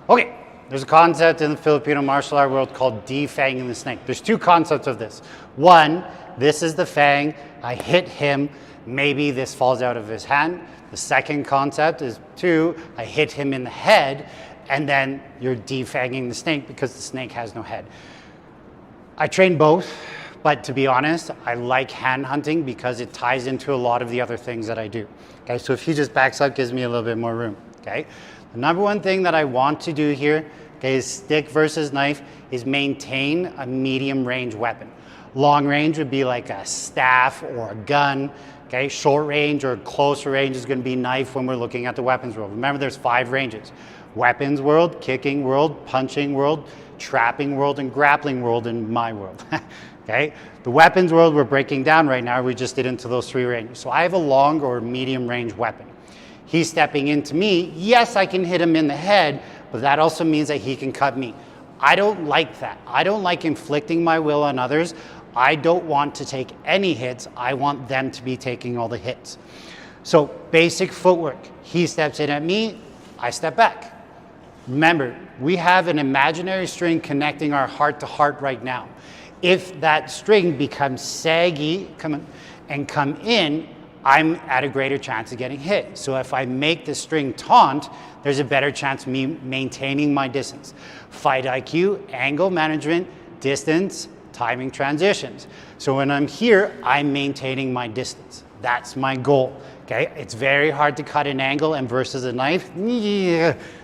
Okay, there's a concept in the Filipino martial art world called defanging the snake. There's two concepts of this. One, this is the fang, I hit him, maybe this falls out of his hand. The second concept is two, I hit him in the head, and then you're defanging the snake because the snake has no head. I train both, but to be honest, I like hand hunting because it ties into a lot of the other things that I do. Okay, so if he just backs up, gives me a little bit more room. Okay, the number one thing that I want to do here, okay, is stick versus knife, is maintain a medium range weapon. Long range would be like a staff or a gun. Okay, short range or closer range is going to be knife when we're looking at the weapons world. Remember, there's 5 ranges: weapons world, kicking world, punching world, trapping world, and grappling world in my world. Okay, the weapons world we're breaking down right now, we just did into those 3 ranges. So I have a long or medium range weapon. He's stepping into me. Yes, I can hit him in the head, but that also means that he can cut me. I don't like that. I don't like inflicting my will on others. I don't want to take any hits. I want them to be taking all the hits. So basic footwork. He steps in at me, I step back. Remember, we have an imaginary string connecting our heart to heart right now. If that string becomes saggy come in, I'm at a greater chance of getting hit. So if I make the string taut, there's a better chance of me maintaining my distance. Fight IQ, angle management, distance, timing transitions. So when I'm here, I'm maintaining my distance. That's my goal. Okay, it's very hard to cut an angle, and versus a knife,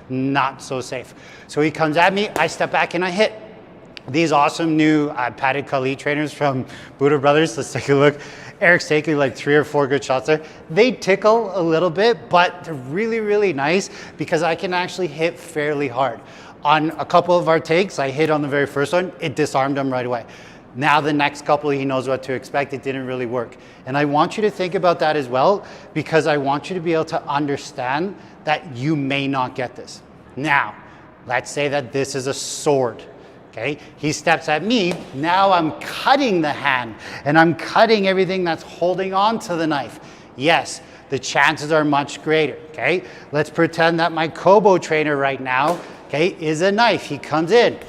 not so safe. So he comes at me, I step back and I hit. These awesome new padded Kali trainers from Buddha Brothers, let's take a look. Eric's taking like 3 or 4 good shots there. They tickle a little bit, but they're really, really nice because I can actually hit fairly hard. On a couple of our takes, I hit on the very first one, it disarmed him right away. Now the next couple, he knows what to expect. It didn't really work. And I want you to think about that as well, because I want you to be able to understand that you may not get this. Now, let's say that this is a sword. Okay, he steps at me, now I'm cutting the hand and I'm cutting everything that's holding on to the knife. Yes, the chances are much greater. Okay, let's pretend that my Kobo trainer right now, okay, is a knife. He comes in.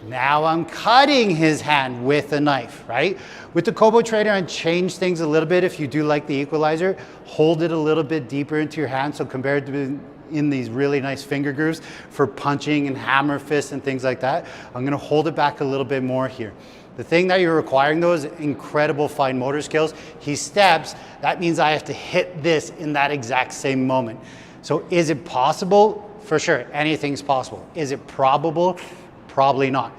Now I'm cutting his hand with a knife, right? With the Kobo trainer, I change things a little bit. If you do like the equalizer, hold it a little bit deeper into your hand. So compared to in these really nice finger grooves for punching and hammer fists and things like that, I'm gonna hold it back a little bit more here. The thing that you're requiring though is incredible fine motor skills. He steps, that means I have to hit this in that exact same moment. So is it possible? For sure, anything's possible. Is it probable? Probably not.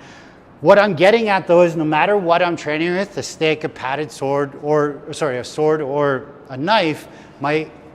What I'm getting at though is no matter what I'm training with, a stick, a padded sword, a sword or a knife,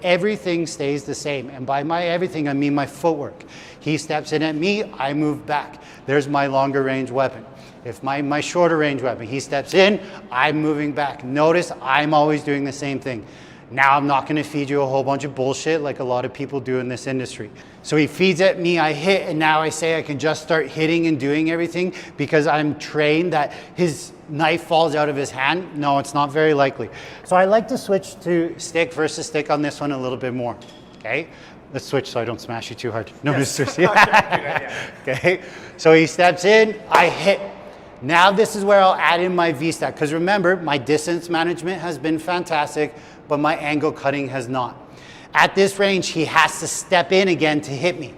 everything stays the same. And by my everything, I mean my footwork. He steps in at me, I move back. There's my longer range weapon. If my shorter range weapon, he steps in, I'm moving back. Notice I'm always doing the same thing. Now I'm not gonna feed you a whole bunch of bullshit like a lot of people do in this industry. So he feeds at me, I hit, and now I say I can just start hitting and doing everything because I'm trained that his knife falls out of his hand. No, it's not very likely. So I like to switch to stick versus stick on this one a little bit more, okay? Let's switch so I don't smash you too hard. No, yes. Okay, so he steps in, I hit. Now this is where I'll add in my V-stack, because remember, my distance management has been fantastic, but my angle cutting has not. At this range, he has to step in again to hit me.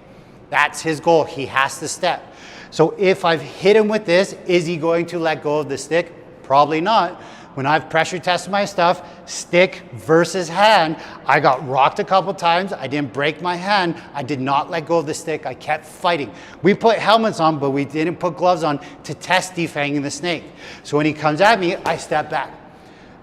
That's his goal, he has to step. So if I've hit him with this, is he going to let go of the stick? Probably not. When I've pressure tested my stuff, stick versus hand, I got rocked a couple times, I didn't break my hand, I did not let go of the stick, I kept fighting. We put helmets on, but we didn't put gloves on to test defanging the snake. So when he comes at me, I step back.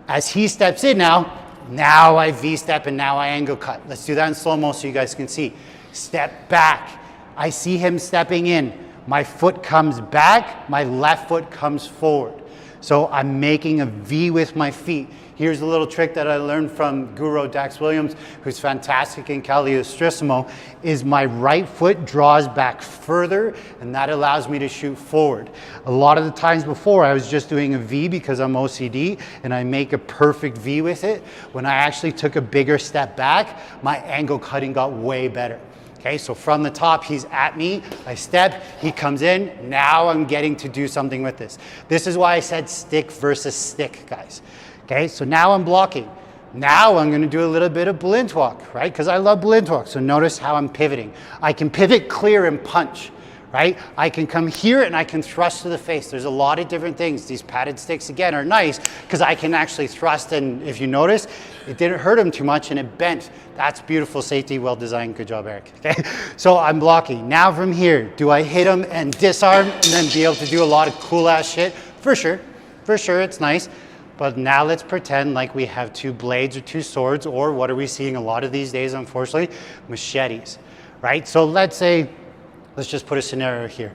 As he steps in now I V-step and now I angle cut. Let's do that in slow-mo so you guys can see. Step back, I see him stepping in. My foot comes back, my left foot comes forward. So I'm making a V with my feet. Here's a little trick that I learned from Guru Dax Williams, who's fantastic in Caliostrissimo, is my right foot draws back further, and that allows me to shoot forward. A lot of the times before, I was just doing a V because I'm OCD, and I make a perfect V with it. When I actually took a bigger step back, my angle cutting got way better. Okay, so from the top, he's at me, I step, he comes in, now I'm getting to do something with this. This is why I said stick versus stick, guys. Okay, so now I'm blocking. Now I'm gonna do a little bit of blint walk, right? Because I love blint walk, so notice how I'm pivoting. I can pivot, clear, and punch, right? I can come here and I can thrust to the face. There's a lot of different things. These padded sticks, again, are nice because I can actually thrust, and if you notice, it didn't hurt him too much and it bent. That's beautiful safety, well designed, good job, Eric. Okay, so I'm blocking. Now from here, do I hit him and disarm and then be able to do a lot of cool ass shit? For sure, it's nice. But now let's pretend like we have two blades or two swords, or what are we seeing a lot of these days, unfortunately? Machetes, right? So let's say, let's just put a scenario here.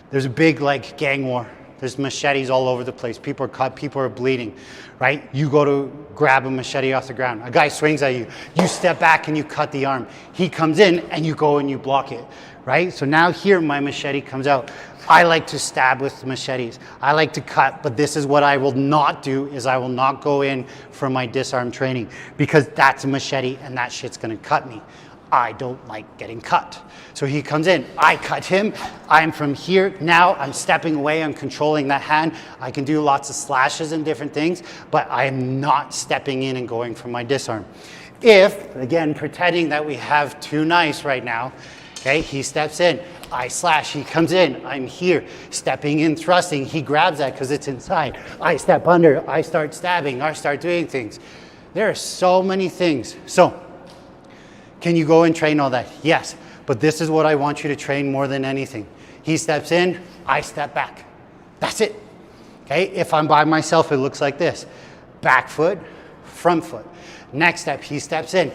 There's a big like gang war. There's machetes all over the place. People are cut, people are bleeding, right? You go to grab a machete off the ground. A guy swings at you. You step back and you cut the arm. He comes in and you go and you block it, right? So now here my machete comes out. I like to stab with the machetes. I like to cut, but this is what I will not do, is I will not go in for my disarm training because that's a machete and that shit's gonna cut me. I don't like getting cut. So he comes in, I cut him, I'm from here, now I'm stepping away, I'm controlling that hand. I can do lots of slashes and different things, but I'm not stepping in and going for my disarm. If, again, pretending that we have two knives right now, okay, he steps in, I slash, he comes in, I'm here, stepping in, thrusting, he grabs that because it's inside. I step under, I start stabbing, I start doing things. There are so many things. So, can you go and train all that? Yes, but this is what I want you to train more than anything. He steps in, I step back. That's it. Okay, if I'm by myself, it looks like this. Back foot, front foot. Next step, he steps in.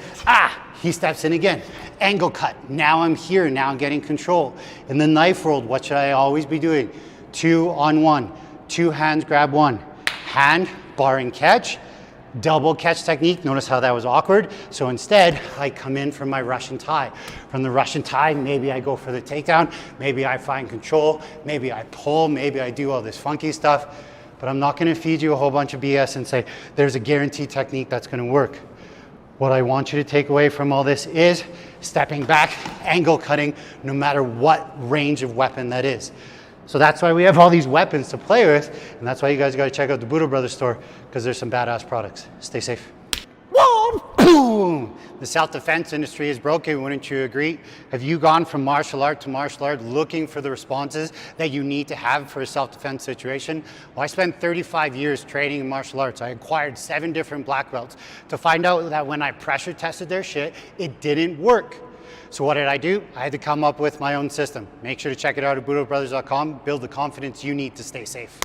He steps in again. Angle cut. Now I'm here, now I'm getting control. In the knife world, what should I always be doing? 2 on 1. 2 hands grab 1. Hand, bar and catch. Double catch technique. Notice how that was awkward. So instead, I come in from my Russian tie. From the Russian tie, maybe I go for the takedown. Maybe I find control. Maybe I pull. Maybe I do all this funky stuff. But I'm not going to feed you a whole bunch of BS and say, there's a guaranteed technique that's going to work. What I want you to take away from all this is stepping back, angle cutting, no matter what range of weapon that is. So that's why we have all these weapons to play with, and that's why you guys got to check out the Budo Brothers store, because there's some badass products. Stay safe. Whoa! Boom! The self-defense industry is broken, wouldn't you agree? Have you gone from martial art to martial art looking for the responses that you need to have for a self-defense situation? Well, I spent 35 years training in martial arts. I acquired 7 different black belts to find out that when I pressure tested their shit, it didn't work. So what did I do? I had to come up with my own system. Make sure to check it out at budobrothers.com. Build the confidence you need to stay safe.